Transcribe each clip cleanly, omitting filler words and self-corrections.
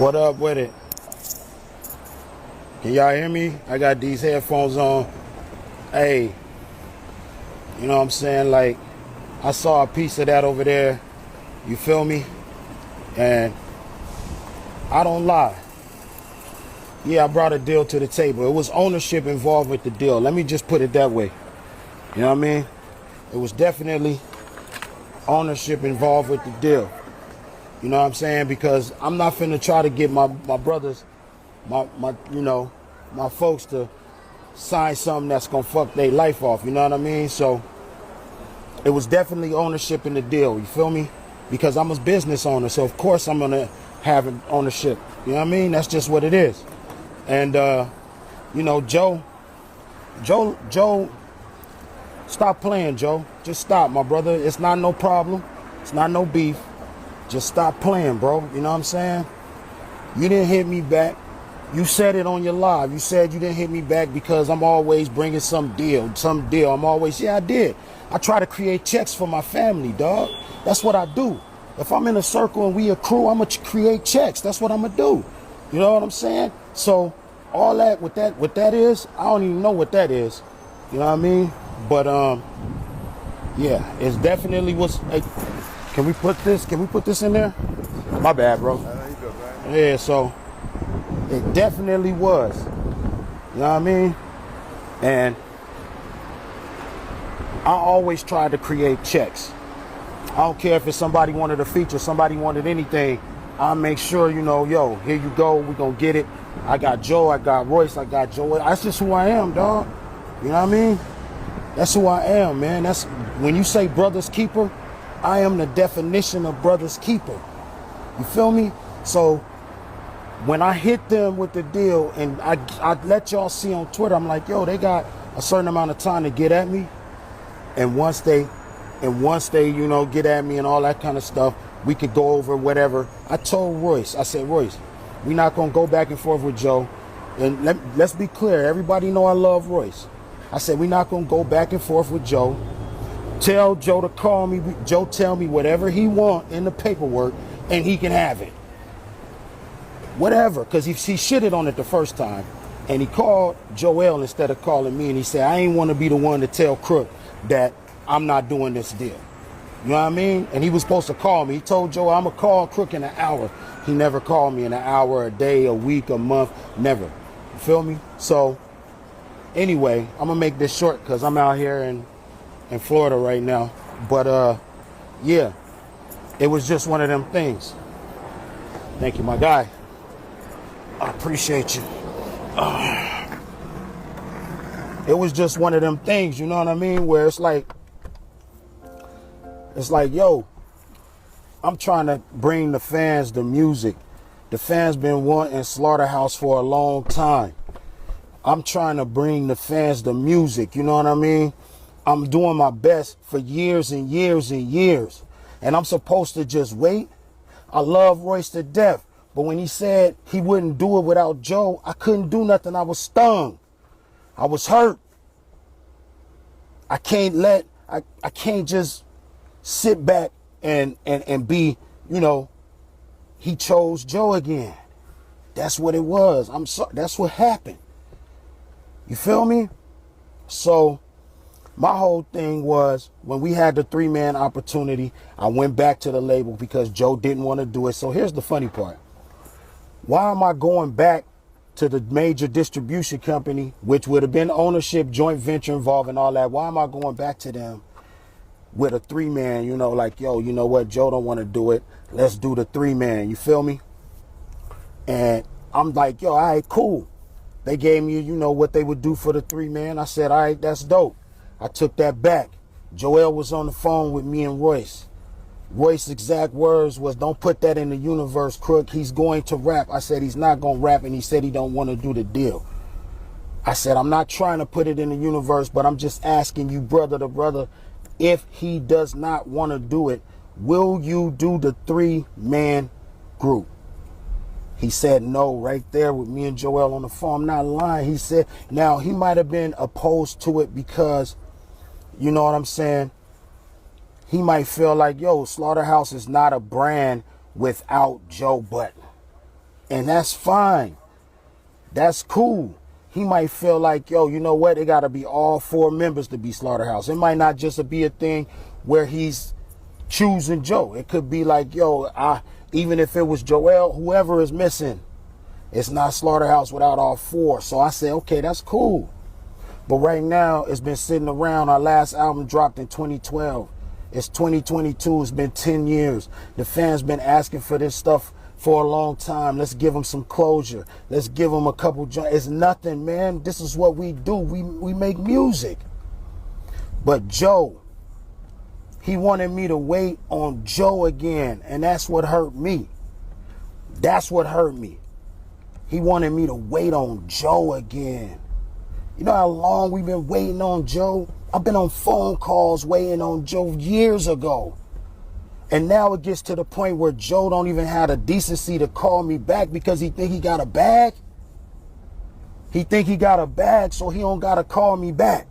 What up with it? Can y'all hear me? I got these headphones on. Hey, you know what I'm saying? Like, I saw a piece of that over there. You feel me? And I don't lie. Yeah, I brought a deal to the table. It was ownership involved with the deal. Let me just put it that way. You know what I mean? It was definitely ownership involved with the deal. You know what I'm saying? Because I'm not finna try to get my brothers, my folks to sign something that's gonna fuck their life off. You know what I mean? So it was definitely ownership in the deal. You feel me? Because I'm a business owner, so of course I'm gonna have ownership. You know what I mean? That's just what it is. And Joe, stop playing, Joe. Just stop, my brother. It's not no problem. It's not no beef. Just stop playing, bro. You know what I'm saying? You didn't hit me back. You said it on your live. You said you didn't hit me back because I'm always bringing some deal. Yeah, I did. I try to create checks for my family, dog. That's what I do. If I'm in a circle and we a crew, I'm going to create checks. That's what I'm going to do. You know what I'm saying? So all that, what that is, I don't even know what that is. You know what I mean? But, yeah, it's definitely was. Hey, can we put this in there? My bad, bro. Yeah, so it definitely was. You know what I mean? And I always try to create checks. I don't care if it's somebody wanted a feature, somebody wanted anything. I'll make sure, yo, here you go. We're going to get it. I got Joe, I got Royce, I got Joe. That's just who I am, dog. You know what I mean? That's who I am, man. That's when you say brother's keeper, I am the definition of brother's keeper. You feel me? So when I hit them with the deal and I let y'all see on Twitter, I'm like, yo, they got a certain amount of time to get at me. And once they, get at me and all that kind of stuff, we could go over whatever. I told Royce, I said, Royce, we're not going to go back and forth with Joe. And let's be clear. Everybody know I love Royce. I said, we're not going to go back and forth with Joe. Tell Joe to call me. Joe tell me whatever he want in the paperwork and he can have it. Whatever, because he shitted on it the first time. And he called Joel instead of calling me. And he said, I ain't want to be the one to tell Crook that I'm not doing this deal. You know what I mean? And he was supposed to call me. He told Joe, I'm going to call Crook in an hour. He never called me in an hour, a day, a week, a month. Never. You feel me? So anyway, I'm going to make this short because I'm out here in Florida right now. But yeah, it was just one of them things. Thank you, my guy. I appreciate you. It was just one of them things, you know what I mean? Where it's like, yo, I'm trying to bring the fans the music. The fans been wanting Slaughterhouse for a long time. I'm trying to bring the fans the music, you know what I mean? I'm doing my best for years and years and years. And I'm supposed to just wait. I love Royce to death. But when he said he wouldn't do it without Joe, I couldn't do nothing. I was stung. I was hurt. I can't just sit back and be, he chose Joe again. That's what it was. I'm sorry. That's what happened. You feel me? So my whole thing was when we had the 3-man opportunity, I went back to the label because Joe didn't want to do it. So here's the funny part. Why am I going back to the major distribution company, which would have been ownership, joint venture involved and all that? Why am I going back to them with a 3-man, like, yo, you know what? Joe don't want to do it. Let's do the 3-man. You feel me? And I'm like, yo, all right, cool. They gave me, what they would do for the 3-man. I said, all right, that's dope. I took that back. Joel was on the phone with me and Royce. Royce's exact words was, don't put that in the universe, Crook. He's going to rap. I said, he's not going to rap, and he said he don't want to do the deal. I said, I'm not trying to put it in the universe, but I'm just asking you, brother to brother, if he does not want to do it, will you do the 3-man group? He said no right there with me and Joel on the phone. I'm not lying. He said, now he might have been opposed to it because, you know what I'm saying? He might feel like, yo, Slaughterhouse is not a brand without Joe Button. And that's fine. That's cool. He might feel like, yo, you know what? It got to be all 4 members to be Slaughterhouse. It might not just be a thing where he's choosing Joe. It could be like, yo, even if it was Joel, whoever is missing, it's not Slaughterhouse without all 4. So I said, okay, that's cool. But right now, it's been sitting around. Our last album dropped in 2012. It's 2022. It's been 10 years. The fans been asking for this stuff for a long time. Let's give them some closure. Let's give them a couple. It's nothing, man. This is what we do. We make music. But Joe, he wanted me to wait on Joe again. And that's what hurt me. That's what hurt me. He wanted me to wait on Joe again. You know how long we've been waiting on Joe? I've been on phone calls waiting on Joe years ago. And now it gets to the point where Joe don't even have the decency to call me back because he think he got a bag. He think he got a bag, so he don't got to call me back.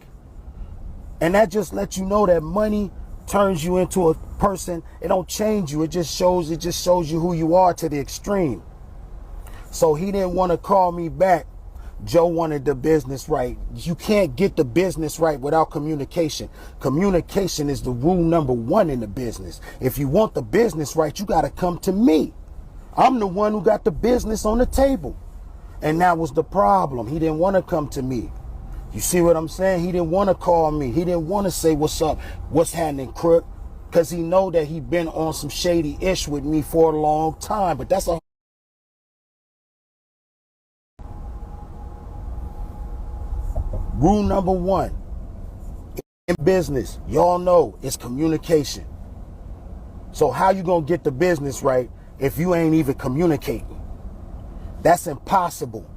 And that just lets you know that money turns you into a person. It don't change you. It just shows you who you are to the extreme. So he didn't want to call me back. Joe wanted the business right. You can't get the business right without communication. Communication is the rule number 1 in the business. If you want the business right, you got to come to me. I'm the one who got the business on the table. And that was the problem. He didn't want to come to me. You see what I'm saying? He didn't want to call me. He didn't want to say, what's up, what's happening, crook? Because he know that he been on some shady ish with me for a long time. But that's a rule number 1 in business, y'all know, is communication. So how you gonna get the business right if you ain't even communicating? That's impossible.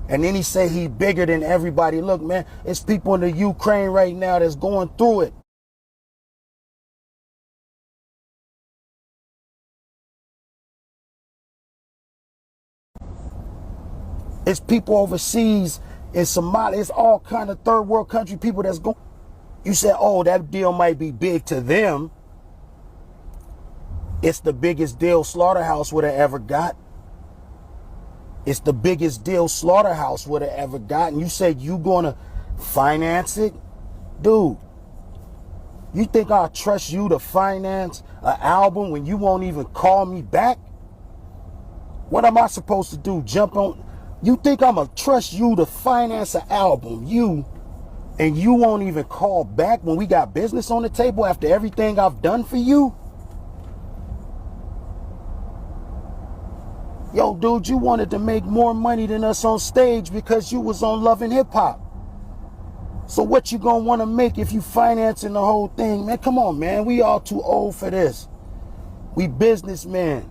And then he say he bigger than everybody. Look, man, it's people in the Ukraine right now that's going through it. It's people overseas in Somalia. It's all kind of third world country people that's going. You said, oh, that deal might be big to them. It's the biggest deal Slaughterhouse would have ever got. It's the biggest deal Slaughterhouse would have ever gotten. You said you gonna finance it? Dude, you think I'll trust you to finance an album when you won't even call me back? What am I supposed to do? Jump on? You think I'm gonna trust you to finance an album, and you won't even call back when we got business on the table after everything I've done for you? Yo, dude, you wanted to make more money than us on stage because you was on Love and Hip Hop. So what you gonna want to make if you financing the whole thing? Man, come on, man. We all too old for this. We businessmen.